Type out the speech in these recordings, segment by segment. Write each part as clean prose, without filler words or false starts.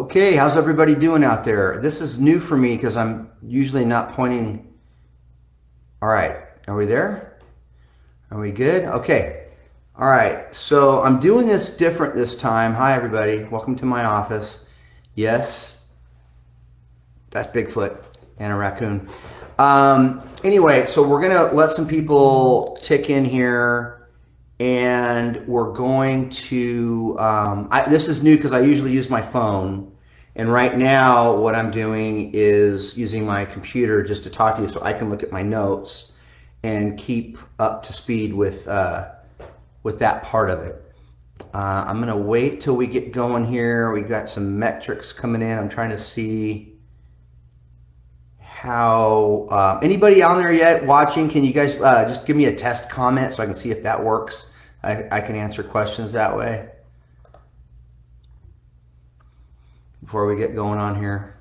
Okay, how's everybody doing out there? This is new for me because I'm usually not pointing. All right, are we there? Are we good? Okay. All right, so I'm doing this different this time. Hi, everybody. Welcome to my office. Yes, that's Bigfoot and a raccoon. Anyway, so we're going to let some people tick in here. And we're going to, this is new because I usually use my phone. And right now what I'm doing is using my computer just to talk to you so I can look at my notes and keep up to speed with that part of it. I'm going to wait till we get going here. We've got some metrics coming in. I'm trying to see how, anybody on there yet watching? Can you guys just give me a test comment so I can see if that works? I can answer questions that way before we get going on here.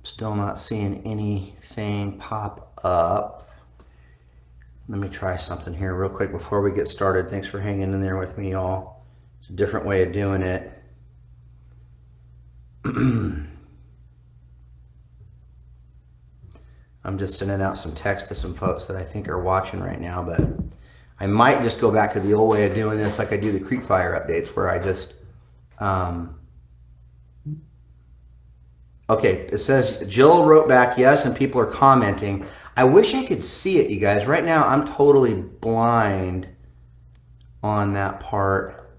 Still not seeing anything pop up. Let me try something here real quick before we get started. Thanks for hanging in there with me, y'all. It's a different way of doing it. I'm just sending out some text to some folks that I think are watching right now, but I might just go back to the old way of doing this like I do the Creek Fire updates where I just, okay, it says Jill wrote back yes and people are commenting. I wish I could see it, you guys. Right now I'm totally blind on that part.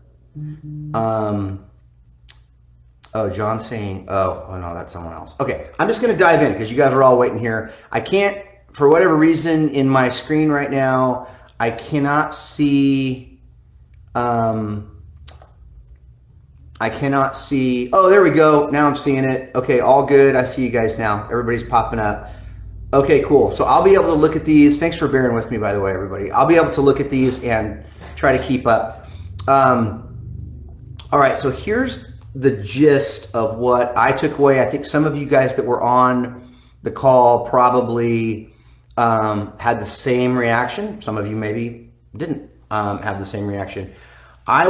Oh, John's saying, oh no, that's someone else. Okay, I'm just gonna dive in because you guys are all waiting here. I can't, for whatever reason in my screen right now, I cannot see, oh, there we go. Now I'm seeing it. Okay, all good. I see you guys now. Everybody's popping up. Okay, cool. So I'll be able to look at these. Thanks for bearing with me, by the way, everybody. I'll be able to look at these and try to keep up. All right, so here's the gist of what I took away. I think some of you guys that were on the call probably had the same reaction. Some of you maybe didn't have the same reaction. I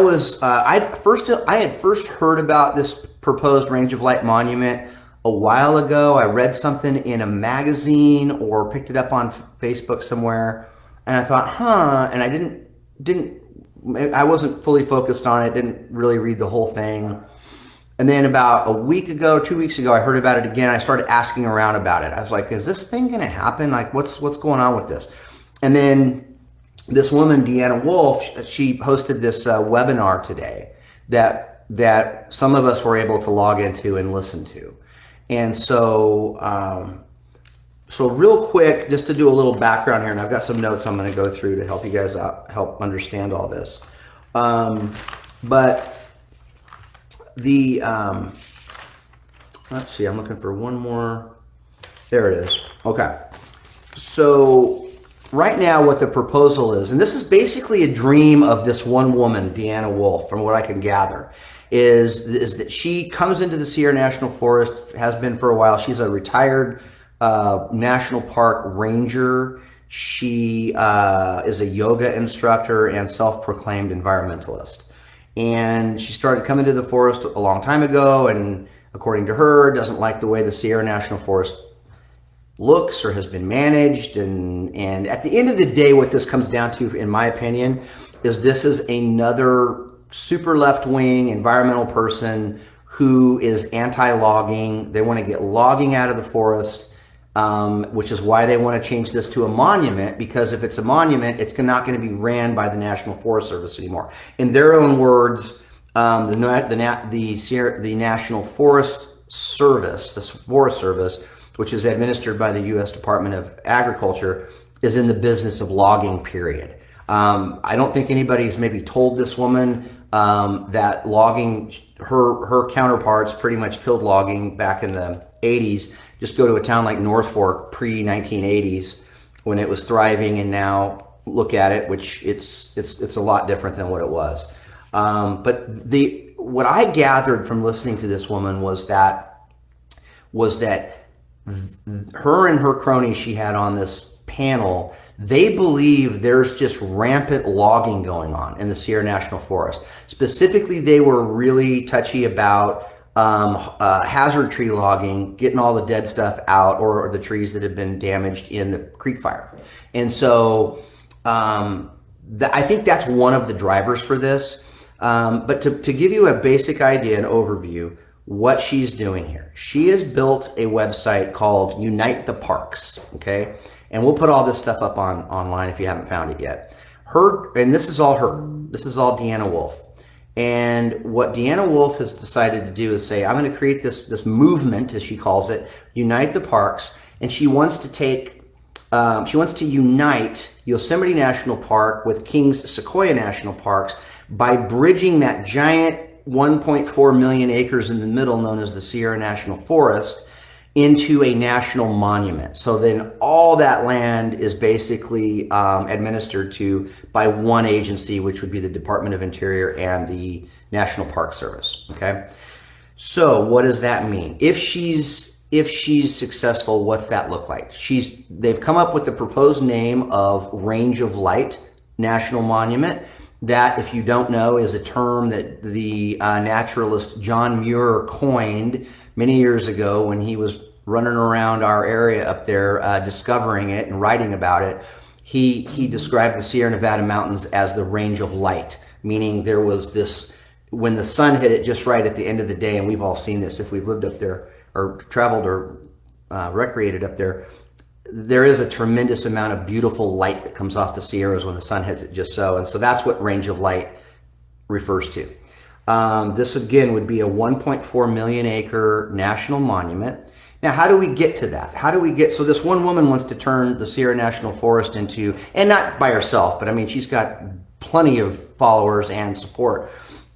had first heard about this proposed Range of Light monument a while ago. I read something in a magazine or picked it up on Facebook somewhere, and I thought, and I wasn't fully focused on it. Didn't really read the whole thing. And then about a week ago, 2 weeks ago, I heard about it again. I started asking around about it. I was like, is this thing going to happen? Like, what's going on with this? And then this woman, Deanna Wolf, she hosted this webinar today that some of us were able to log into and listen to. And so, so real quick, just to do a little background here, and I've got some notes I'm going to go through to help you guys out, help understand all this. But the, let's see, I'm looking for one more. There it is. Okay. So right now what the proposal is, and this is basically a dream of this one woman, Deanna Wolf, from what I can gather, is that she comes into the Sierra National Forest, has been for a while. She's a retired national park ranger. She is a yoga instructor and self-proclaimed environmentalist. And she started coming to the forest a long time ago, and according to her, doesn't like the way the Sierra National Forest looks or has been managed. And at the end of the day, what this comes down to, in my opinion, is this is another super left-wing environmental person who is anti-logging. They want to get logging out of the forest. Which is why they want to change this to a monument, because if it's a monument, it's not going to be ran by the National Forest Service anymore. In their own words, the National Forest Service, the Forest Service, which is administered by the U.S. Department of Agriculture, is in the business of logging, period. I don't think anybody's maybe told this woman that logging, her counterparts pretty much killed logging back in the 80s. Just go to a town like North Fork pre-1980s when it was thriving, and now look at it, which it's a lot different than what it was. But what I gathered from listening to this woman was that her and her cronies she had on this panel, they believe there's just rampant logging going on in the Sierra National Forest. Specifically, they were really touchy about hazard tree logging, getting all the dead stuff out, or the trees that have been damaged in the creek fire. And so I think that's one of the drivers for this. But to give you a basic idea, an overview, what she's doing here, she has built a website called Unite the Parks, okay? And we'll put all this stuff up online if you haven't found it yet. And this is all Deanna Wolf. And what Deanna Wolf has decided to do is say, I'm going to create this movement, as she calls it, Unite the Parks, and she wants to unite Yosemite National Park with Kings Sequoia National Parks by bridging that giant 1.4 million acres in the middle, known as the Sierra National Forest, into a national monument. So then all that land is basically administered to by one agency, which would be the Department of Interior and the National Park Service. Okay. So what does that mean? If she's successful, what's that look like? They've come up with the proposed name of Range of Light National Monument. That, if you don't know, is a term that the naturalist John Muir coined many years ago when he was running around our area up there discovering it and writing about it. He described the Sierra Nevada mountains as the range of light, meaning there was this, when the sun hit it just right at the end of the day, and we've all seen this if we've lived up there or traveled or recreated up there, there is a tremendous amount of beautiful light that comes off the Sierras when the sun hits it just so. And so that's what range of light refers to. This again would be a 1.4 million acre national monument. Now, how do we get to that? So this one woman wants to turn the Sierra National Forest into, and not by herself, but I mean, she's got plenty of followers and support.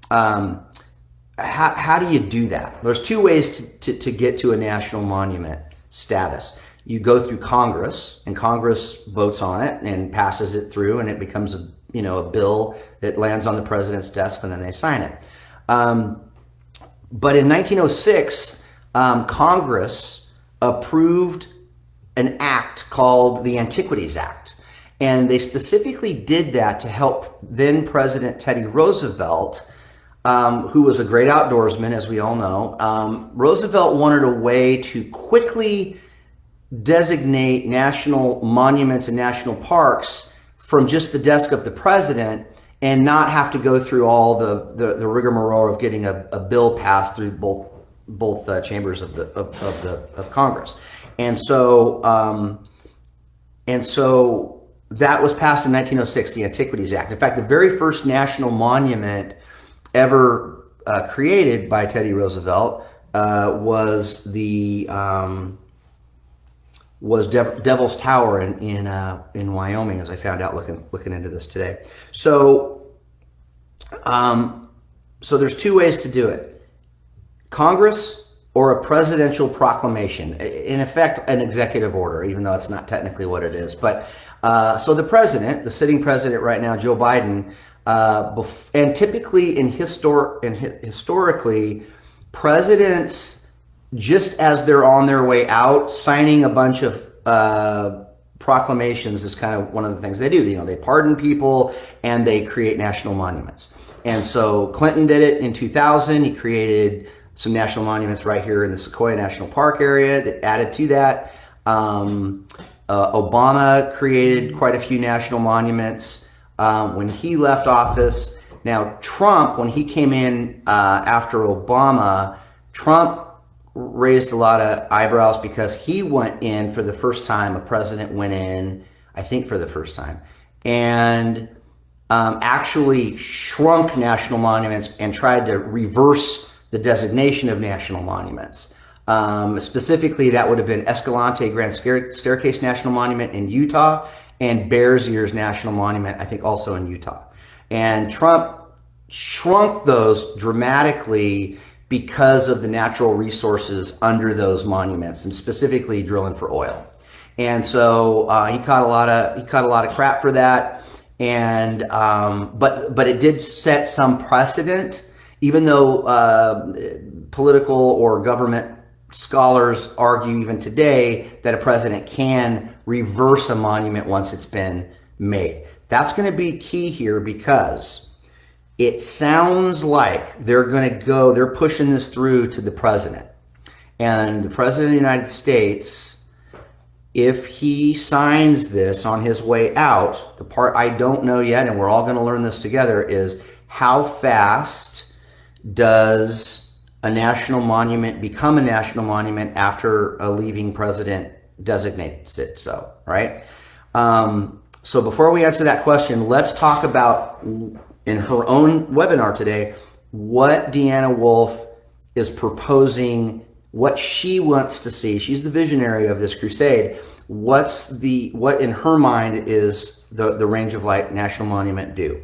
How do you do that? There's two ways to get to a national monument status. You go through Congress, and Congress votes on it and passes it through, and it becomes a bill that lands on the president's desk, and then they sign it. But in 1906, Congress approved an act called the Antiquities Act, and they specifically did that to help then President Teddy Roosevelt, who was a great outdoorsman, as we all know. Roosevelt wanted a way to quickly designate national monuments and national parks from just the desk of the president and not have to go through all the rigmarole of getting a bill passed through both chambers of Congress. And so that was passed in 1906, the Antiquities Act. In fact, the very first national monument ever created by Teddy Roosevelt was Devil's Tower in Wyoming, as I found out looking into this today. So there's two ways to do it: Congress or a presidential proclamation. In effect, an executive order, even though it's not technically what it is. But so the sitting president right now, Joe Biden, and typically historically, presidents, just as they're on their way out, signing a bunch of proclamations is kind of one of the things they do. They pardon people and they create national monuments. And so Clinton did it in 2000. He created some national monuments right here in the Sequoia National Park area that added to that. Obama created quite a few national monuments when he left office. Now, Trump, when he came in after Obama, Trump raised a lot of eyebrows because he went in for the first time. A president went in, I think, for the first time, and actually shrunk national monuments and tried to reverse the designation of national monuments. Specifically, that would have been Escalante Grand Staircase National Monument in Utah and Bears Ears National Monument, I think, also in Utah. And Trump shrunk those dramatically because of the natural resources under those monuments, and specifically drilling for oil. And so he caught a lot of crap for that. And but it did set some precedent, even though political or government scholars argue even today that a president can reverse a monument once it's been made. That's going to be key here, because It sounds like they're pushing this through to the president. And the president of the United States, if he signs this on his way out, the part I don't know yet, and we're all going to learn this together, is how fast does a national monument become a national monument after a leaving president designates it so, right? So before we answer that question, let's talk about, in her own webinar today, what Deanna Wolf is proposing, what she wants to see. She's the visionary of this crusade. What in her mind is the range of light national monument do?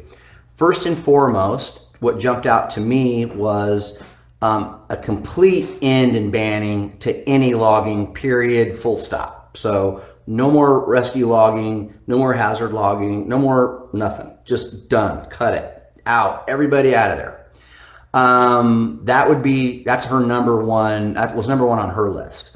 First and foremost, what jumped out to me was a complete end and banning to any logging, period, full stop. So no more rescue logging, no more hazard logging, no more nothing. Just done. Cut it out. Everybody out of there. That's her number one. That was number one on her list.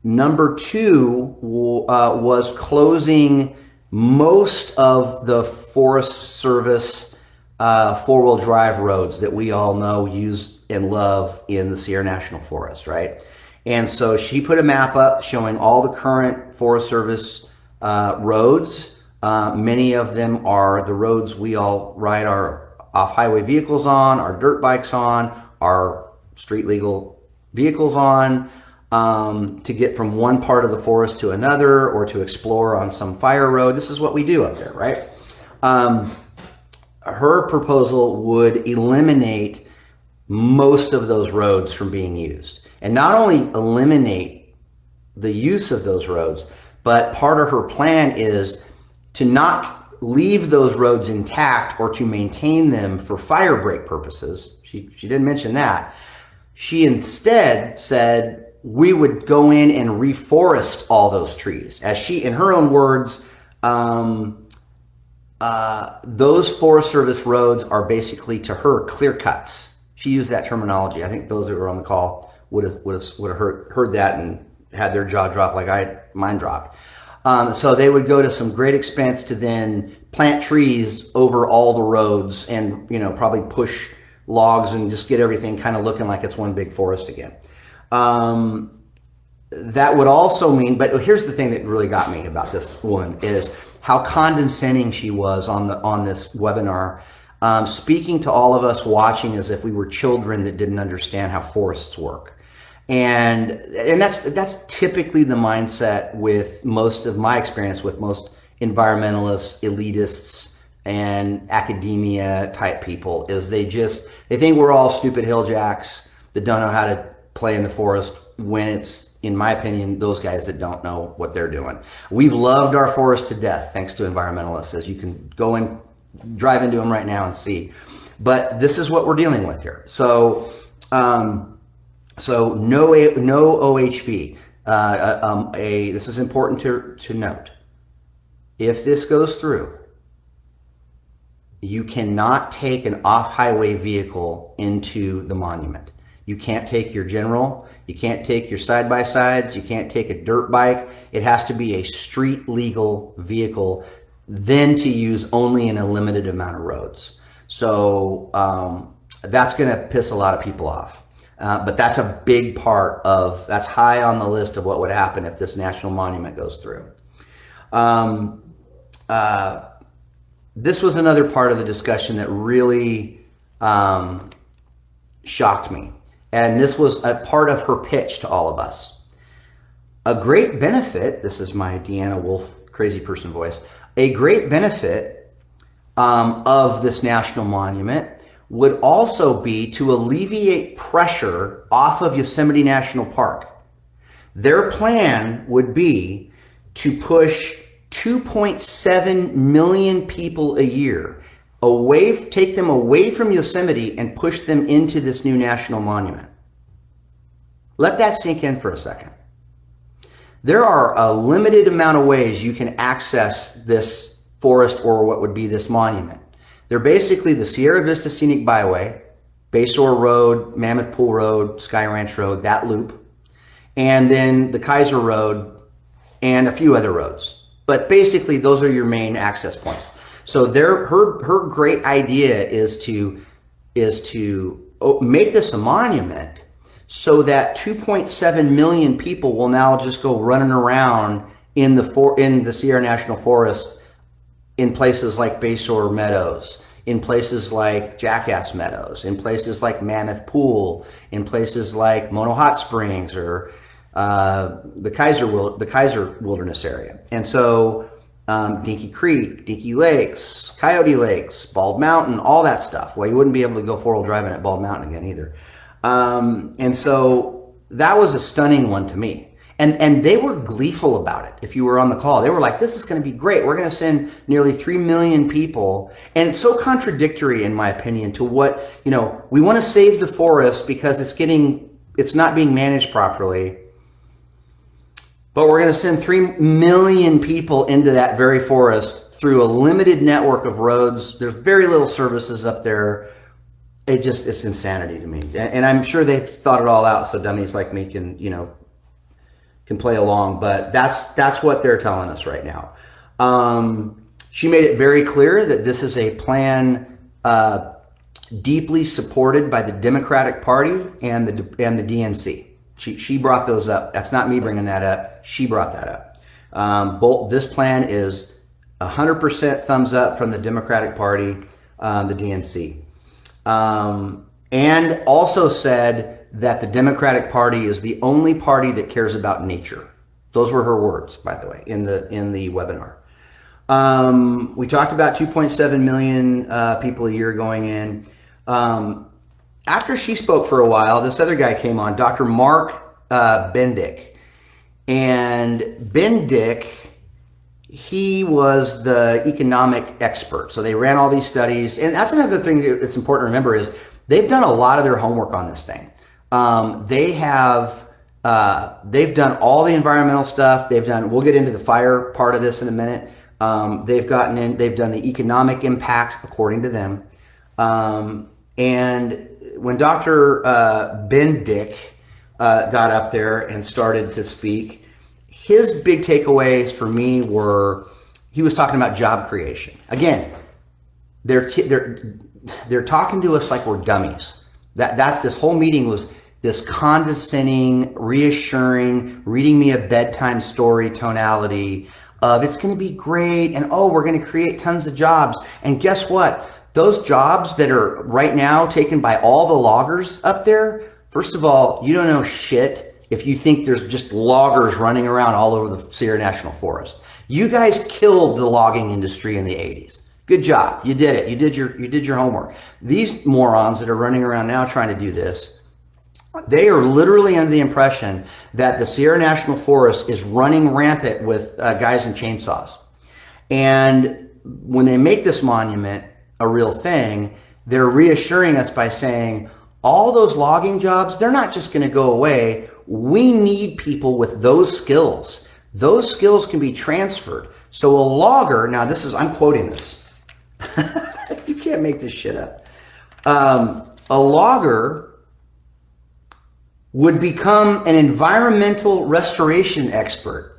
Number two was closing most of the Forest Service four-wheel drive roads that we all know, use, and love in the Sierra National Forest, right? And so she put a map up showing all the current Forest Service roads. Many of them are the roads we all ride our off-highway vehicles on, our dirt bikes on, our street legal vehicles on, to get from one part of the forest to another, or to explore on some fire road. This is what we do up there, right? Her proposal would eliminate most of those roads from being used. And not only eliminate the use of those roads, but part of her plan is to not leave those roads intact or to maintain them for fire break purposes. She didn't mention that. She instead said we would go in and reforest all those trees. As she, in her own words, those Forest Service roads are basically, to her, clear cuts. She used that terminology. I think those that were on the call would have heard that and had their jaw drop like mine dropped. So they would go to some great expense to then plant trees over all the roads, and probably push logs and just get everything kind of looking like it's one big forest again. That would also mean, but here's the thing that really got me about this one, is how condescending she was on this webinar, speaking to all of us watching as if we were children that didn't understand how forests work. And that's typically the mindset with most of my experience with most environmentalists, elitists, and academia type people, is they think we're all stupid hilljacks that don't know how to play in the forest, when it's, in my opinion, those guys that don't know what they're doing. We've loved our forests to death thanks to environmentalists, as you can go and drive into them right now and see. But this is what we're dealing with here. So no OHV. This is important to note. If this goes through, you cannot take an off-highway vehicle into the monument. You can't take your General, you can't take your side-by-sides, you can't take a dirt bike. It has to be a street legal vehicle, then to use only in a limited amount of roads. So that's gonna piss a lot of people off. But that's a big part of, that's high on the list of what would happen if this national monument goes through. This was another part of the discussion that really shocked me. And this was a part of her pitch to all of us. A great benefit, this is my Deanna Wolf crazy person voice, a great benefit of this national monument would also be to alleviate pressure off of Yosemite National Park. Their plan would be to push 2.7 million people a year away, take them away from Yosemite and push them into this new national monument. Let that sink in for a second. There are a limited amount of ways you can access this forest, or what would be this monument. They're basically the Sierra Vista Scenic Byway, Basor Road, Mammoth Pool Road, Sky Ranch Road, that loop, and then the Kaiser Road and a few other roads. But basically those are your main access points. So her great idea is to make this a monument so that 2.7 million people will now just go running around in the Sierra National Forest in places like Bayshore Meadows, in places like Jackass Meadows, in places like Mammoth Pool, in places like Mono Hot Springs, or the Kaiser Wilderness area. And so Dinky Creek, Dinky Lakes, Coyote Lakes, Bald Mountain, all that stuff. Well, you wouldn't be able to go 4-wheel driving at Bald Mountain again either. And so that was a stunning one to me. And they were gleeful about it. If you were on the call, they were like, this is going to be great. We're going to send nearly 3 million people. And it's so contradictory, in my opinion, to what, we want to save the forest because it's not being managed properly. But we're going to send 3 million people into that very forest through a limited network of roads. There's very little services up there. It's insanity to me. And I'm sure they've thought it all out so dummies like me can play along, but that's what they're telling us right now. She made it very clear that this is a plan deeply supported by the Democratic Party and the DNC. She brought those up. That's not me bringing that up. She brought that up. This plan is 100% thumbs up from the Democratic Party, the DNC, and also said that the Democratic Party is the only party that cares about nature. Those were her words, by the way, in the webinar. We talked about 2.7 million people a year going in. After she spoke for a while, this other guy came on, Dr. Mark Bendick. And Bendick, he was the economic expert. So they ran all these studies. And that's another thing that's important to remember is they've done a lot of their homework on this thing. They've done all the environmental stuff. We'll get into the fire part of this in a minute. They've done the economic impact according to them. And when Dr. Bendick got up there and started to speak, his big takeaways for me were, he was talking about job creation. Again, they're talking to us like we're dummies. That's this whole meeting was this condescending, reassuring, reading me a bedtime story tonality of it's going to be great and we're going to create tons of jobs. And guess what? Those jobs that are right now taken by all the loggers up there, first of all, you don't know shit if you think there's just loggers running around all over the Sierra National Forest. You guys killed the logging industry in the 80s. Good job. You did it. You did your homework. These morons that are running around now trying to do this, they are literally under the impression that the Sierra National Forest is running rampant with guys and chainsaws. And when they make this monument a real thing, they're reassuring us by saying all those logging jobs, they're not just going to go away. We need people with those skills. Those skills can be transferred. So a logger, now I'm quoting this. You can't make this shit up. A logger would become an environmental restoration expert.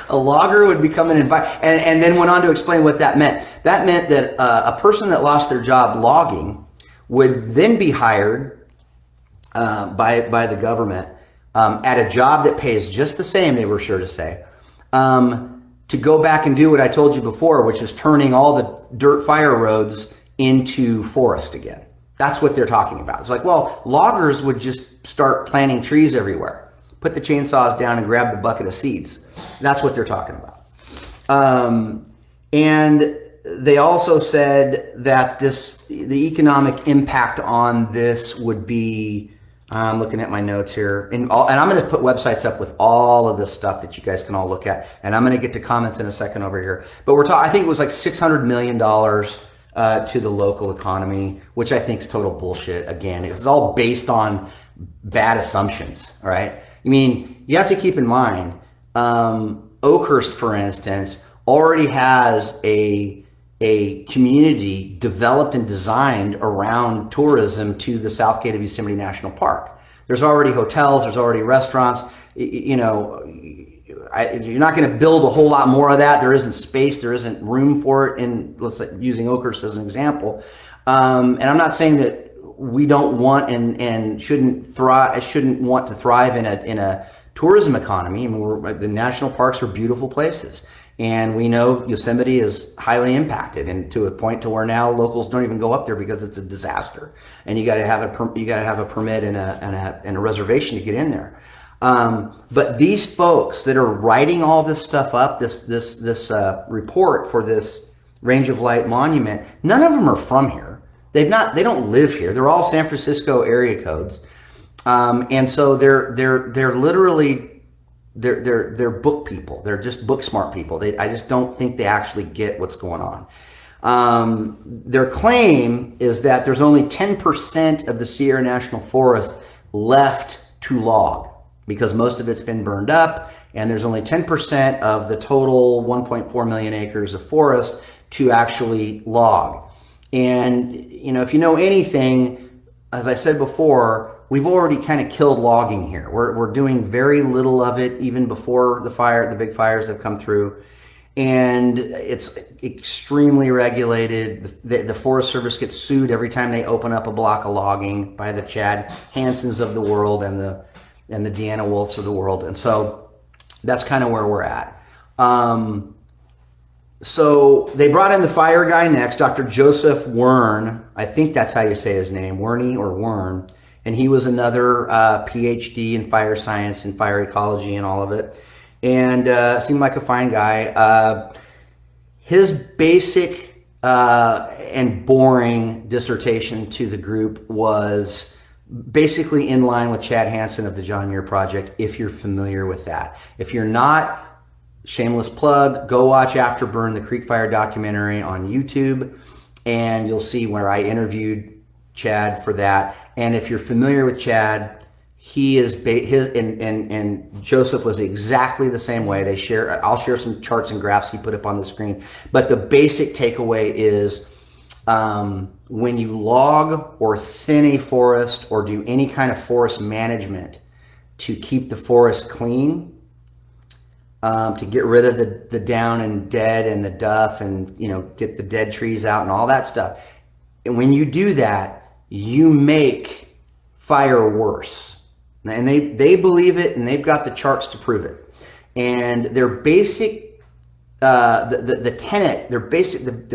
A logger would become and then went on to explain what that meant. That meant that a person that lost their job logging would then be hired by the government at a job that pays just the same, they were sure to say, to go back and do what I told you before, which is turning all the dirt fire roads into forest again. That's what they're talking about. It's like, well, loggers would just start planting trees everywhere, put the chainsaws down and grab the bucket of seeds. That's what they're talking about. And they also said that the economic impact on this would be, I'm looking at my notes here, and I'm going to put websites up with all of this stuff that you guys can all look at. And I'm going to get to comments in a second over here. But I think it was like $600 million to the local economy, which I think is total bullshit. Again, it's all based on bad assumptions. All right. I mean, you have to keep in mind, Oakhurst, for instance, already has a community developed and designed around tourism to the Southgate of Yosemite National Park. There's already hotels, there's already restaurants. You know, you're not going to build a whole lot more of that. There isn't space, there isn't room for it. In, let's say, using Oakhurst as an example. And I'm not saying that we don't want and shouldn't want to thrive in a tourism economy. I mean, the national parks are beautiful places, and we know Yosemite is highly impacted, and to a point to where now locals don't even go up there because it's a disaster, and you got to have a permit and a reservation to get in there. But these folks that are writing all this stuff up, this report for this Range of Light monument, none of them are from here. They don't live here. They're all San Francisco area codes, and so they're literally they're book people. They're just book smart people. I just don't think they actually get what's going on. Their claim is that there's only 10% of the Sierra National Forest left to log, because most of it's been burned up, and there's only 10% of the total 1.4 million acres of forest to actually log. And, you know, if you know anything, as I said before, we've already kind of killed logging here. We're doing very little of it even before the big fires have come through. And it's extremely regulated. The Forest Service gets sued every time they open up a block of logging by the Chad Hansons of the world and the Deanna Wolfs of the world. And so that's kind of where we're at. So they brought in the fire guy next, Dr. Joseph Wern. I think that's how you say his name, Werney or Wern. And he was another PhD in fire science and fire ecology and all of it. And seemed like a fine guy. His basic and boring dissertation to the group was basically in line with Chad Hanson of the John Muir Project, if you're familiar with that. If you're not, shameless plug, go watch Afterburn, the Creek Fire documentary on YouTube, and you'll see where I interviewed Chad for that. And if you're familiar with Chad, he is and Joseph was exactly the same way. I'll share some charts and graphs he put up on the screen. But the basic takeaway is when you log or thin a forest or do any kind of forest management to keep the forest clean, to get rid of the down and dead and the duff, and get the dead trees out and all that stuff. And when you do that, you make fire worse. And they believe it, and they've got the charts to prove it. And their basic the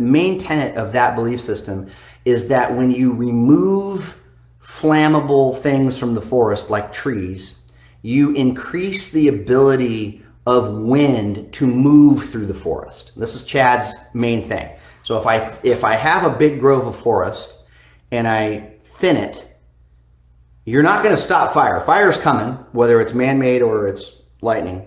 main tenet of that belief system is that when you remove flammable things from the forest, like trees, you increase the ability of wind to move through the forest. This is Chad's main thing. So if I have a big grove of forest and I thin it, you're not going to stop fire. Fire's coming, whether it's man-made or it's lightning.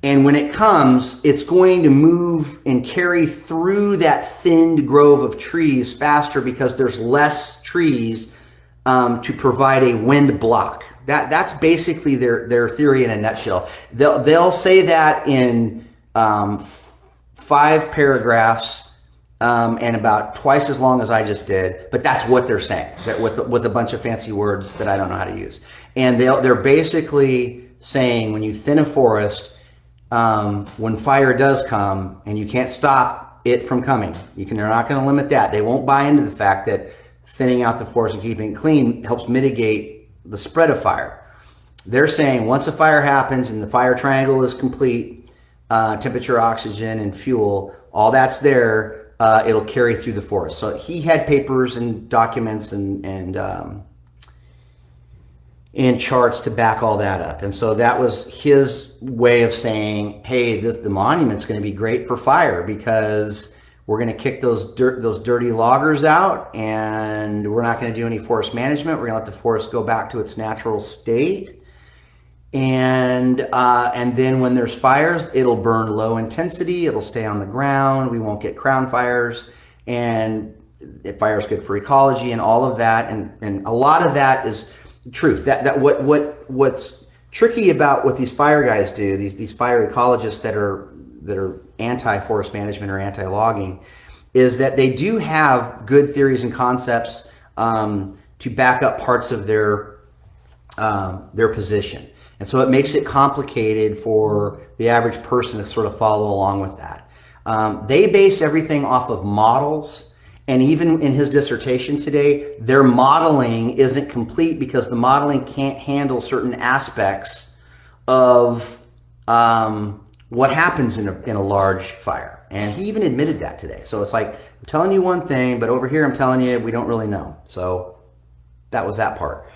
And when it comes, it's going to move and carry through that thinned grove of trees faster because there's less trees to provide a wind block. That's basically their theory in a nutshell. They'll say that in 5 paragraphs and about twice as long as I just did. But that's what they're saying, that with a bunch of fancy words that I don't know how to use. And they're basically saying when you thin a forest, when fire does come and you can't stop it from coming, they're not going to limit that. They won't buy into the fact that thinning out the forest and keeping it clean helps mitigate the spread of fire. They're saying once a fire happens and the fire triangle is complete, temperature, oxygen, and fuel, all that's there, it'll carry through the forest. So he had papers and documents and charts to back all that up. And so that was his way of saying, hey, the monument's going to be great for fire because we're going to kick those dirty loggers out, and we're not going to do any forest management. We're going to let the forest go back to its natural state. And then when there's fires, it'll burn low intensity. It'll stay on the ground. We won't get crown fires. And fire is good for ecology and all of that. And a lot of that is truth. What's tricky about what these fire guys do, these fire ecologists that are anti-forest management or anti-logging, is that they do have good theories and concepts to back up parts of their position. And so it makes it complicated for the average person to sort of follow along with that. They base everything off of models. And even in his dissertation today, their modeling isn't complete because the modeling can't handle certain aspects of what happens in a large fire. And he even admitted that today. So it's like, I'm telling you one thing, but over here I'm telling you we don't really know. So that was that part.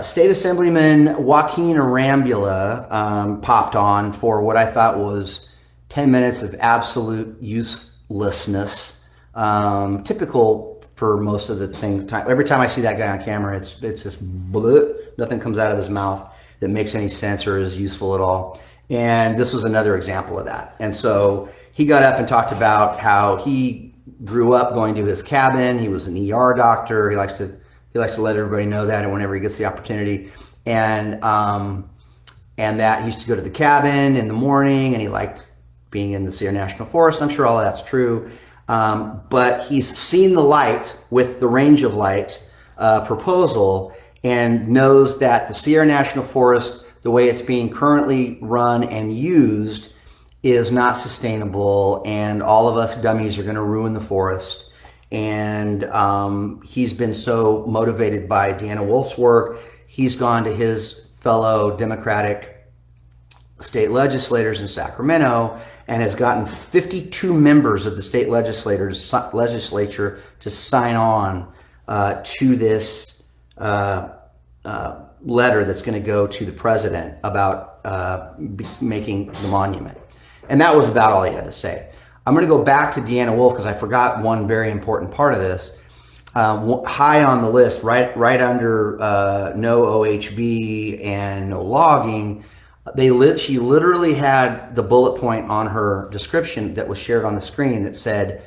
State Assemblyman Joaquin Arambula popped on for what I thought was 10 minutes of absolute uselessness. Typical for most of the things. Every time I see that guy on camera, it's just bleh, nothing comes out of his mouth that makes any sense or is useful at all. And this was another example of that. And so he got up and talked about how he grew up going to his cabin. He was an ER doctor. He likes to let everybody know that, and whenever he gets the opportunity, and that he used to go to the cabin in the morning, and he liked being in the Sierra National Forest. I'm sure all of that's true, but he's seen the light with the range of light proposal, and knows that the Sierra National Forest, the way it's being currently run and used, is not sustainable, and all of us dummies are going to ruin the forest. And he's been so motivated by Deanna Wolf's work, he's gone to his fellow Democratic state legislators in Sacramento and has gotten 52 members of the state legislature to sign on to this letter that's going to go to the president about making the monument. And that was about all he had to say. I'm going to go back to Deanna Wolf because I forgot one very important part of this. High on the list, right under no OHV and no logging, she literally had the bullet point on her description that was shared on the screen that said,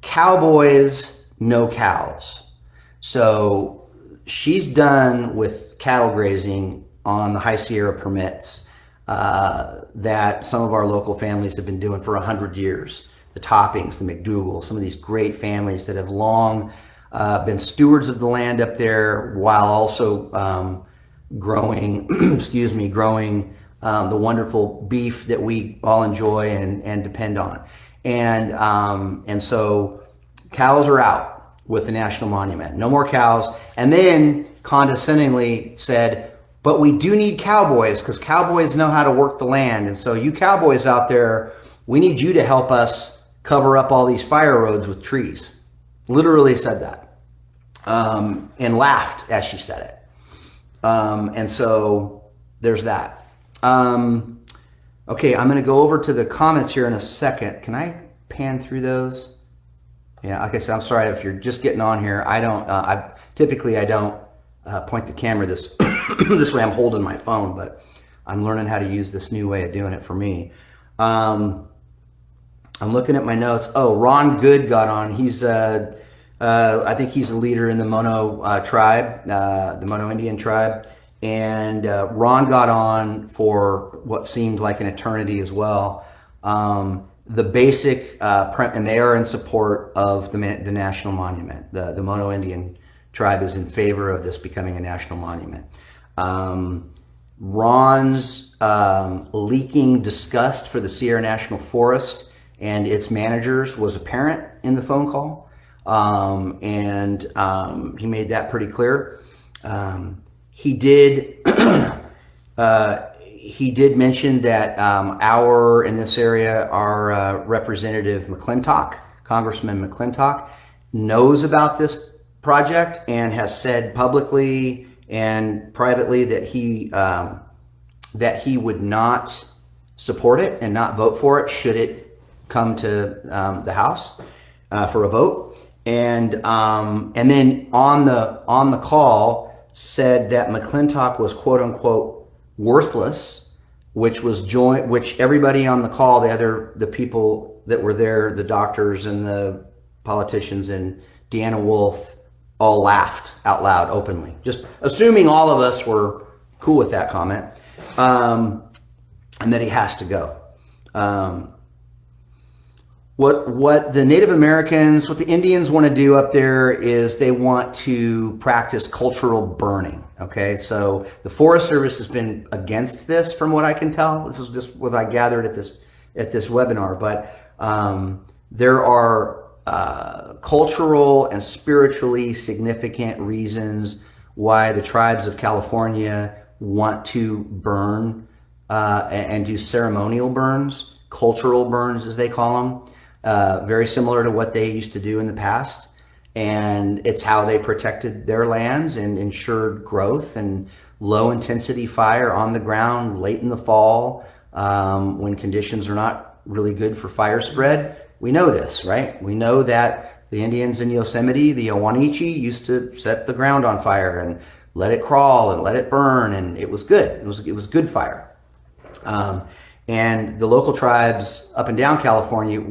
"Cowboys, no cows." So she's done with cattle grazing on the High Sierra permits that some of our local families have been doing for 100 years. The Toppings, the McDougals, some of these great families that have long been stewards of the land up there while also growing, growing the wonderful beef that we all enjoy and depend on. And so cows are out with the National Monument. No more cows. And then condescendingly said, but we do need cowboys because cowboys know how to work the land. And so you cowboys out there, we need you to help us cover up all these fire roads with trees. Literally said that. And laughed as she said it. And so there's that. Okay, I'm going to go over to the comments here in a second. Can I pan through those? Yeah, like I said, I'm sorry if you're just getting on here. I don't point the camera this this way. I'm holding my phone, but I'm learning how to use this new way of doing it for me. I'm looking at my notes. Oh, Ron Good got on. He's I think he's a leader in the Mono tribe, the Mono Indian tribe. And Ron got on for what seemed like an eternity as well. The basic, and they are in support of the national monument. The Mono Indian tribe is in favor of this becoming a national monument. Ron's leaking disgust for the Sierra National Forest and its managers was apparent in the phone call. And he made that pretty clear. He did mention that in this area, our Representative McClintock, Congressman McClintock, knows about this project and has said publicly and privately that he would not support it and not vote for it should it come to the House for a vote. And then on the call said that McClintock was quote unquote worthless, which everybody on the call, the people that were there, the doctors and the politicians and Deanna Wolf, all laughed out loud openly, just assuming all of us were cool with that comment, and that he has to go. What the Native Americans, what the Indians want to do up there is they want to practice cultural burning. Okay, so the Forest Service has been against this, from what I can tell. This is just what I gathered at this webinar. But there are cultural and spiritually significant reasons why the tribes of California want to burn and do ceremonial burns, cultural burns as they call them. Very similar to what they used to do in the past. And it's how they protected their lands and ensured growth and low intensity fire on the ground late in the fall when conditions are not really good for fire spread. We know this, right? We know that the Indians in Yosemite, the Owanichi, used to set the ground on fire and let it crawl and let it burn, and it was good. It was good fire. And the local tribes up and down California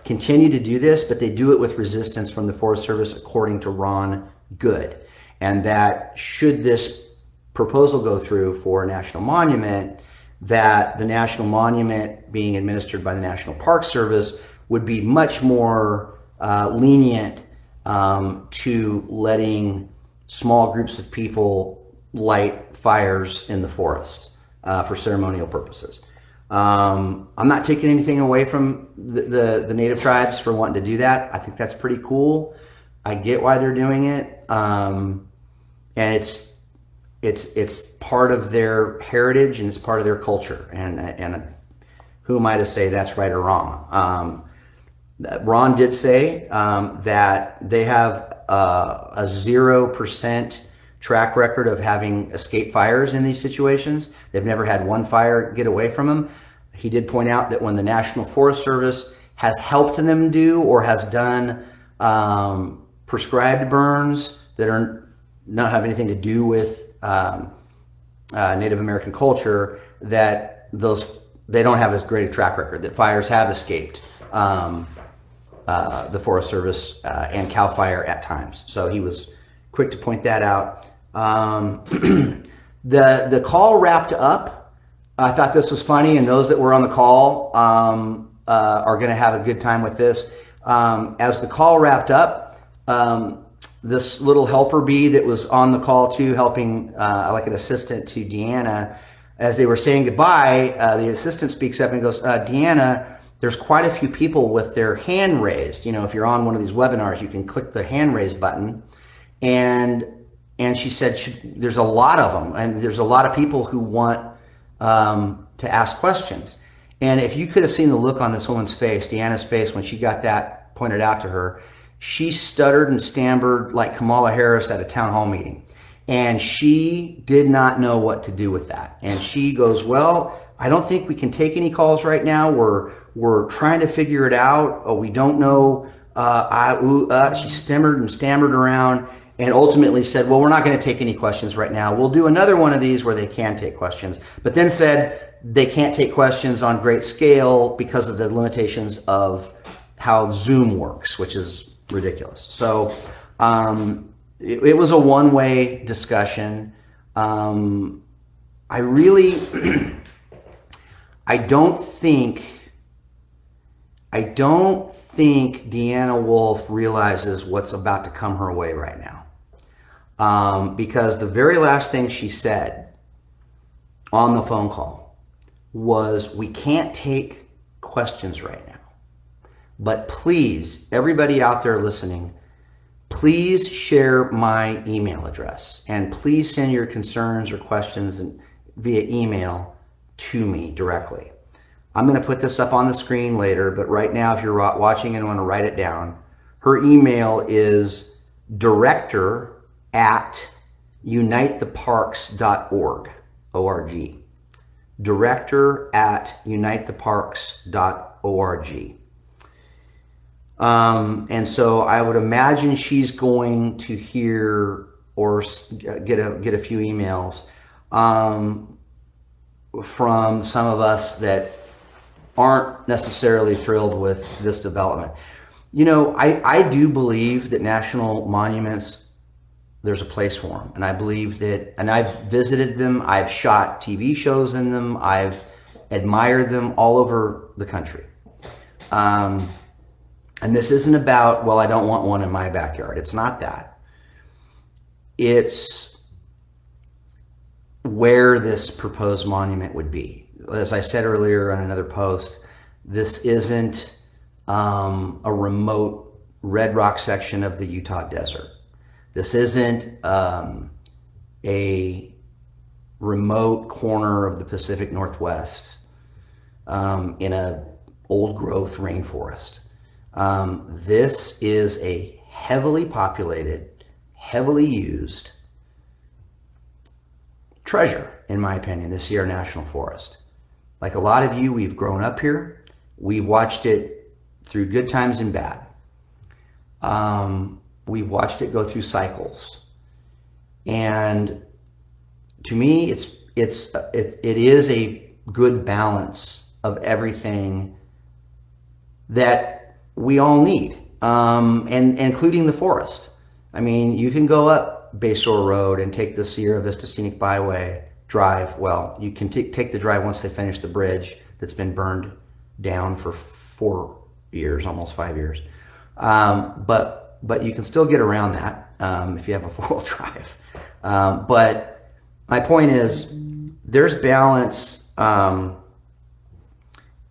continue to do this, but they do it with resistance from the Forest Service, according to Ron Good. And that should this proposal go through for a national monument, that the national monument being administered by the National Park Service would be much more lenient to letting small groups of people light fires in the forest for ceremonial purposes. I'm not taking anything away from the native tribes for wanting to do that. I think that's pretty cool. I get why they're doing it, and it's part of their heritage and it's part of their culture. And who am I to say that's right or wrong? Ron did say that they have a 0% track record of having escaped fires in these situations. They've never had one fire get away from them. He did point out that when the National Forest Service has helped them do or has done prescribed burns that are not have anything to do with Native American culture, that they don't have as great a track record, that fires have escaped the Forest Service and CAL FIRE at times. So he was quick to point that out. The call wrapped up. I thought this was funny, and those that were on the call are going to have a good time with this. As the call wrapped up, this little helper bee that was on the call too, helping like an assistant to Deanna, as they were saying goodbye, the assistant speaks up and goes, Deanna, there's quite a few people with their hand raised. You know, if you're on one of these webinars, you can click the hand raised button. And she said, there's a lot of them, and there's a lot of people who want to ask questions. And if you could have seen the look on this woman's face, Deanna's face, when she got that pointed out to her, she stuttered and stammered like Kamala Harris at a town hall meeting. And she did not know what to do with that. And she goes, well, I don't think we can take any calls right now. We're trying to figure it out. Oh, we don't know. She stammered around and ultimately said, well, we're not going to take any questions right now. We'll do another one of these where they can take questions. But then said they can't take questions on great scale because of the limitations of how Zoom works, which is ridiculous. So it was a one-way discussion. I really, I don't think Deanna Wolf realizes what's about to come her way right now. Because the very last thing she said on the phone call was, we can't take questions right now. But please, everybody out there listening, please share my email address and please send your concerns or questions via email to me directly. I'm going to put this up on the screen later, but right now, if you're watching and want to write it down, her email is director@unitetheparks.org, O-R-G. director@unitetheparks.org. And so I would imagine she's going to hear or get a few emails from some of us that aren't necessarily thrilled with this development. You know, I do believe that national monuments, there's a place for them. And I believe that, and I've visited them, I've shot TV shows in them, I've admired them all over the country. And this isn't about, well, I don't want one in my backyard. It's not that. It's where this proposed monument would be. As I said earlier on another post, this isn't a remote Red Rock section of the Utah desert. This isn't a remote corner of the Pacific Northwest in a old growth rainforest. This is a heavily populated, heavily used treasure, in my opinion, the Sierra National Forest. Like a lot of you, we've grown up here. We've watched it through good times and bad. We've watched it go through cycles. And to me, it is a good balance of everything that we all need, and including the forest. I mean, you can go up Bayshore Road and take the Sierra Vista Scenic Byway drive. Well, you can take the drive once they finish the bridge that's been burned down for 4 years, almost 5 years. But you can still get around that if you have a 4-wheel drive. But my point is, there's balance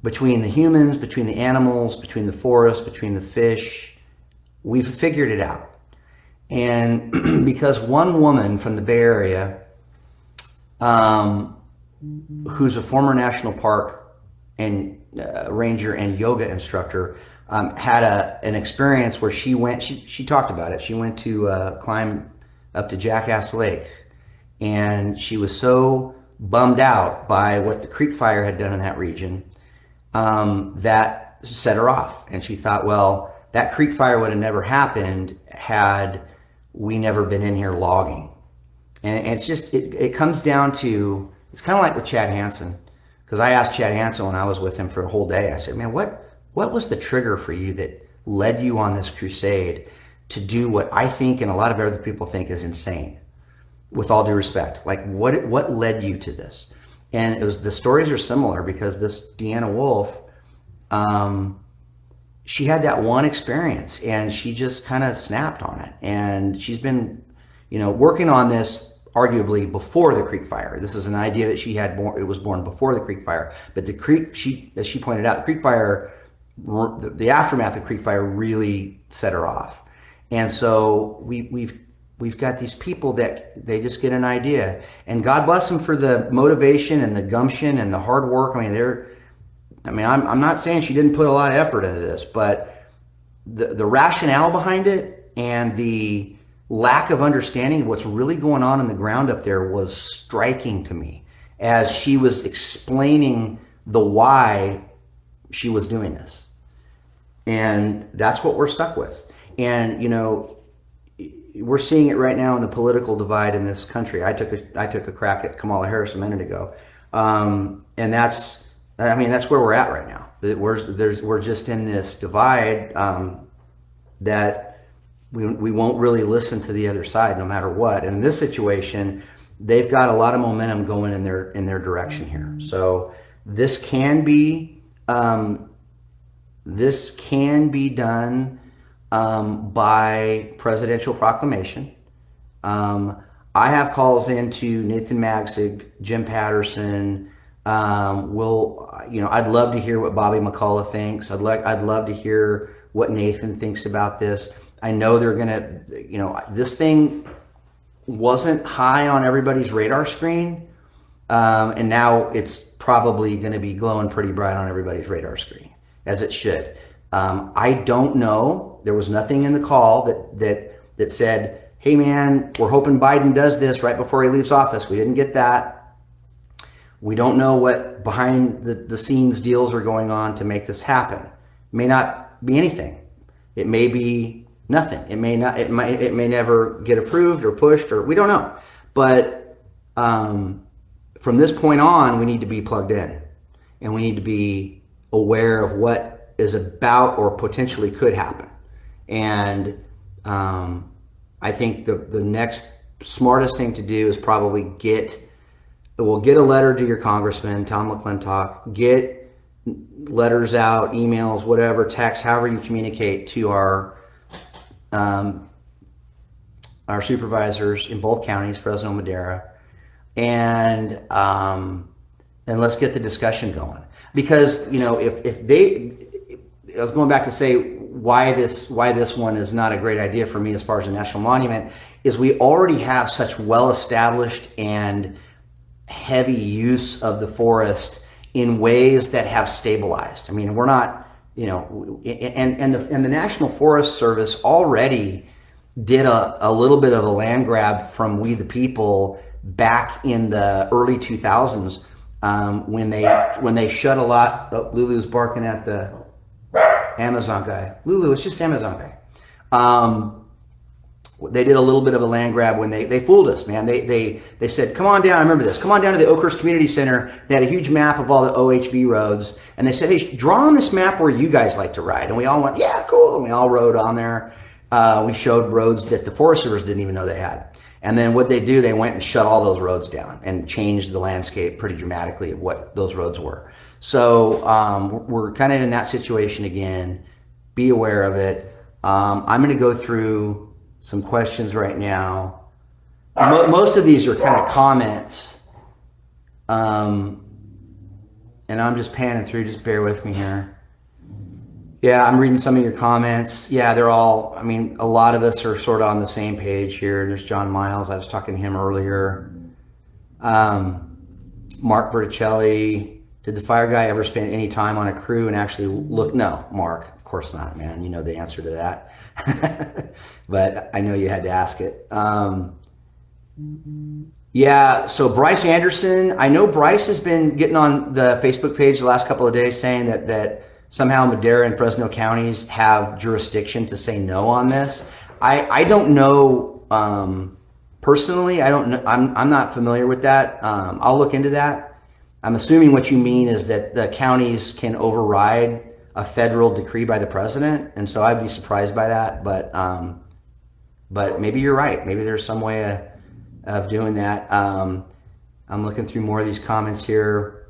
between the humans, between the animals, between the forest, between the fish. We've figured it out. And because one woman from the Bay Area, who's a former national park and ranger and yoga instructor, had an experience where she talked about it. She went to climb up to Jackass Lake, and she was so bummed out by what the Creek Fire had done in that region that set her off. And she thought, well, that Creek Fire would have never happened had we never been in here logging. And it's just, it comes down to, it's kind of like with Chad Hansen, because I asked Chad Hansen when I was with him for a whole day, I said, man, what was the trigger for you that led you on this crusade to do what I think and a lot of other people think is insane? With all due respect, like what led you to this? And it was, the stories are similar, because this Deanna Wolf, she had that one experience and she just kind of snapped on it. And she's been, working on this arguably before the Creek Fire. This is an idea that she had born, it was born before the Creek Fire. But the Creek, as she pointed out, the Creek Fire, the aftermath of Creek Fire really set her off. And so we've got these people that they just get an idea, and God bless them for the motivation and the gumption and the hard work. I'm not saying she didn't put a lot of effort into this, but the rationale behind it and the lack of understanding of what's really going on in the ground up there was striking to me as she was explaining the why she was doing this. And that's what we're stuck with. And, we're seeing it right now in the political divide in this country. I took a crack at Kamala Harris a minute ago. And that's where we're at right now. We're just in this divide that we won't really listen to the other side no matter what. And in this situation, they've got a lot of momentum going in their direction here. So this can be done by presidential proclamation. I have calls into Nathan Magzig, Jim Patterson. I'd love to hear what Bobby McCullough thinks. I'd love to hear what Nathan thinks about this. I know they're gonna, this thing wasn't high on everybody's radar screen, and now it's probably going to be glowing pretty bright on everybody's radar screen, as it should. I don't know. There was nothing in the call that said, hey man, we're hoping Biden does this right before he leaves office. We didn't get that. We don't know what behind the scenes deals are going on to make this happen. It may not be anything. It may be nothing. It may never get approved or pushed, or we don't know. But from this point on, we need to be plugged in, and we need to be aware of what is about or potentially could happen. And I think the next smartest thing to do is probably get a letter to your congressman, Tom McClintock, get letters out, emails, whatever, text, however you communicate to our supervisors in both counties, Fresno and Madera, and let's get the discussion going. Because if they, I was going back to say why this one is not a great idea for me as far as a national monument is we already have such well established and heavy use of the forest in ways that have stabilized. I mean, we're not, and the National Forest Service already did a little bit of a land grab from we the people back in the early 2000s when they shut a lot. Oh, Lulu's barking at the Amazon guy. Lulu, it's just Amazon guy. They did a little bit of a land grab when they fooled us, man. They said, come on down, I remember this, come on down to the Oakhurst Community Center. They had a huge map of all the OHV roads, and they said, hey, draw on this map where you guys like to ride. And we all went, yeah, cool, and we all rode on there. We showed roads that the Forest Service didn't even know they had. And then what they do, they went and shut all those roads down and changed the landscape pretty dramatically of what those roads were. So we're kind of in that situation again. Be aware of it. I'm going to go through some questions right now. Most of these are kind of comments. And I'm just panning through, just bear with me here. Yeah, I'm reading some of your comments. Yeah, they're all, I mean, a lot of us are sort of on the same page here. There's John Miles, I was talking to him earlier. Mark Berticelli, did the fire guy ever spend any time on a crew and actually look? No, Mark, of course not, man. You know the answer to that. But I know you had to ask it. Yeah, so Bryce Anderson, I know Bryce has been getting on the Facebook page the last couple of days saying that somehow Madera and Fresno counties have jurisdiction to say no on this. I don't know personally. I don't know. I'm not familiar with that. I'll look into that. I'm assuming what you mean is that the counties can override a federal decree by the president, and so I'd be surprised by that. But maybe you're right. Maybe there's some way of doing that. I'm looking through more of these comments here.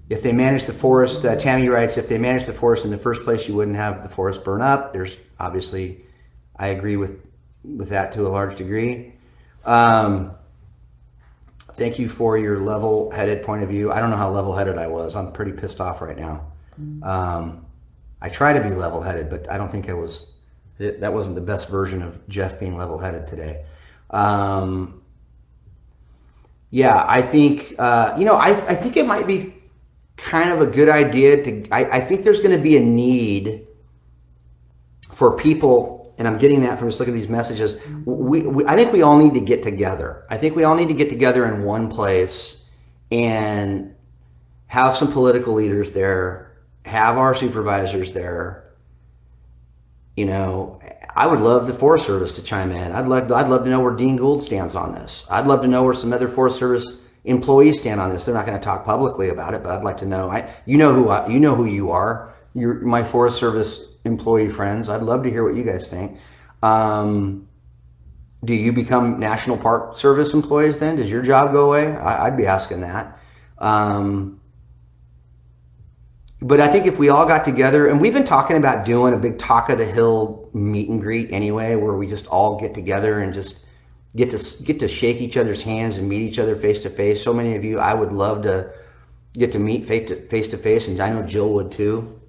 If they manage the forest, Tammy writes, if they manage the forest in the first place, you wouldn't have the forest burn up. There's obviously, I agree with that to a large degree. Thank you for your level-headed point of view. I don't know how level-headed I was. I'm pretty pissed off right now. I try to be level-headed, but I don't think that wasn't the best version of Jeff being level-headed today. Yeah, I think, I think it might be kind of a good idea I think there's going to be a need for people, and I'm getting that from just looking at these messages. I think we all need to get together. I think we all need to get together in one place and have some political leaders there, have our supervisors there. I would love the Forest Service to chime in. I'd love to know where Dean Gould stands on this. I'd love to know where some other Forest Service employees stand on this. They're not going to talk publicly about it, but I'd like to know. You know who you are. You're my Forest Service employee friends. I'd love to hear what you guys think. Do you become National Park Service employees then? Does your job go away? I'd be asking that. But I think if we all got together, and we've been talking about doing a big Talk of the Hill meet and greet anyway, where we just all get together and just get to shake each other's hands and meet each other face to face. So many of you, I would love to get to meet face to face, and I know Jill would too.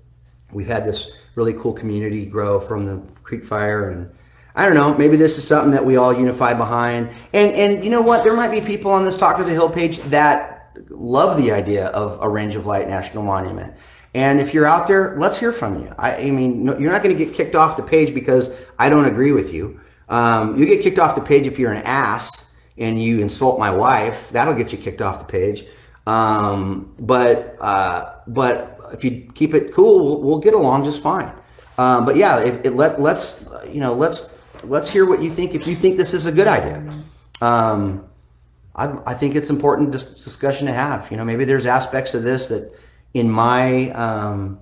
We've had this really cool community grow from the Creek Fire, and I don't know, maybe this is something that we all unify behind. And you know what? There might be people on this Talk of the Hill page that love the idea of a Range of Light National Monument. And if you're out there, let's hear from you. I mean, you're not going to get kicked off the page because I don't agree with you. You get kicked off the page if you're an ass and you insult my wife. That'll get you kicked off the page. But if you keep it cool, we'll get along just fine. But yeah, let's hear what you think. If you think this is a good idea, I think it's important discussion to have. Maybe there's aspects of this that, in my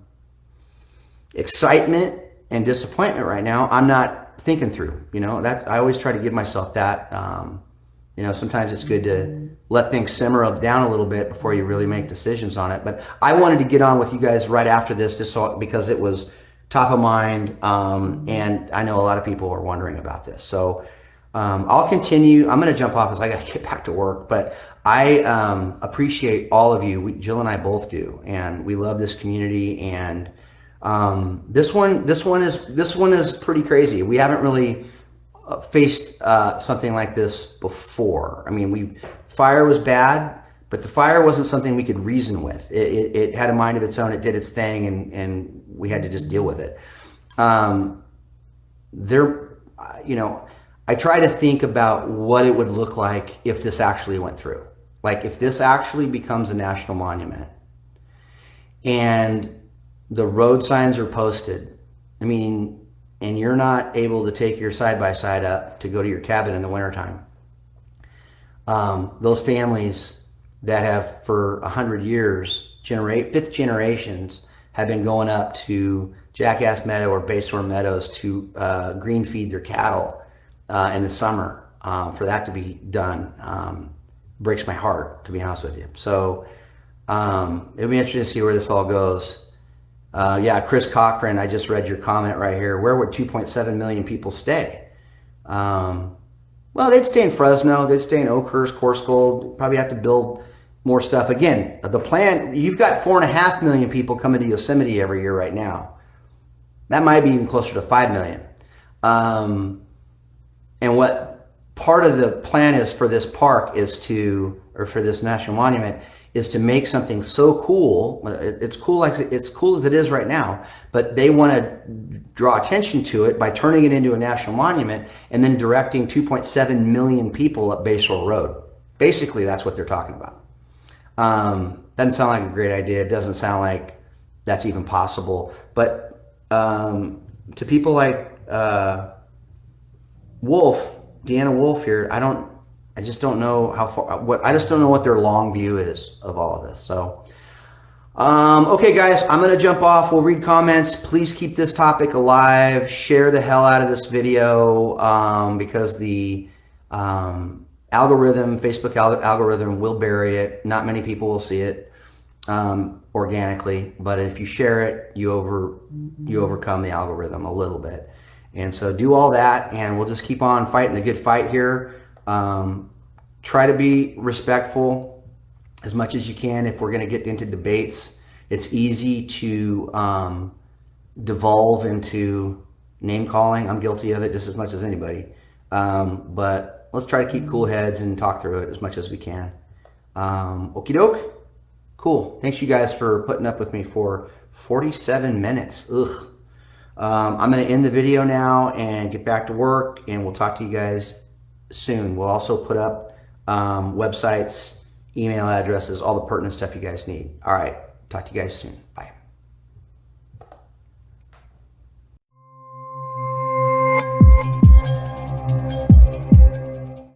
excitement and disappointment right now, I'm not thinking through. That I always try to give myself that You know, sometimes it's good to let things simmer down a little bit before you really make decisions on it. But I wanted to get on with you guys right after this, just so, because it was top of mind, and I know a lot of people are wondering about this. So I'll continue. I'm going to jump off as I got to get back to work, but I appreciate all of you. Jill and I both do, and we love this community. And this one is pretty crazy. We haven't really faced something like this before. I mean, fire was bad, but the fire wasn't something we could reason with. It had a mind of its own. It did its thing, and we had to just deal with it. You know, I try to think about what it would look like if this actually went through. Like if this actually becomes a national monument and the road signs are posted, I mean, and you're not able to take your side-by-side up to go to your cabin in the wintertime. Those families that have for 100 years, fifth generations, have been going up to Jackass Meadow or Bayshore Meadows to green feed their cattle in the summer. For that to be done breaks my heart, to be honest with you. So it'll be interesting to see where this all goes. Yeah, Chris Cochran, I just read your comment right here. Where would 2.7 million people stay? Well, they'd stay in Fresno. They'd stay in Oakhurst, Coarse Gold. Probably have to build more stuff. Again, the plan, you've got 4.5 million people coming to Yosemite every year right now. That might be even closer to 5 million. And what part of the plan is for this park is to, or for this national monument, is to make something so cool. It's cool as it is right now, but they want to draw attention to it by turning it into a national monument and then directing 2.7 million people up Bayshore Road. Basically, that's what they're talking about. Doesn't sound like a great idea. It doesn't sound like that's even possible. But to people like Deanna Wolf here, I just don't know how far, I just don't know what their long view is of all of this. So, okay guys, I'm going to jump off. We'll read comments. Please keep this topic alive. Share the hell out of this video, because the Facebook algorithm will bury it. Not many people will see it organically, but if you share it, you overcome the algorithm a little bit. And so do all that, and we'll just keep on fighting the good fight here. Try to be respectful as much as you can. If we're going to get into debates, it's easy to devolve into name calling. I'm guilty of it just as much as anybody. But let's try to keep cool heads and talk through it as much as we can. Okie doke. Cool. Thanks you guys for putting up with me for 47 minutes. Ugh. I'm going to end the video now and get back to work, and we'll talk to you guys soon. We'll also put up websites, email addresses, all the pertinent stuff you guys need. All right. Talk to you guys soon. Bye.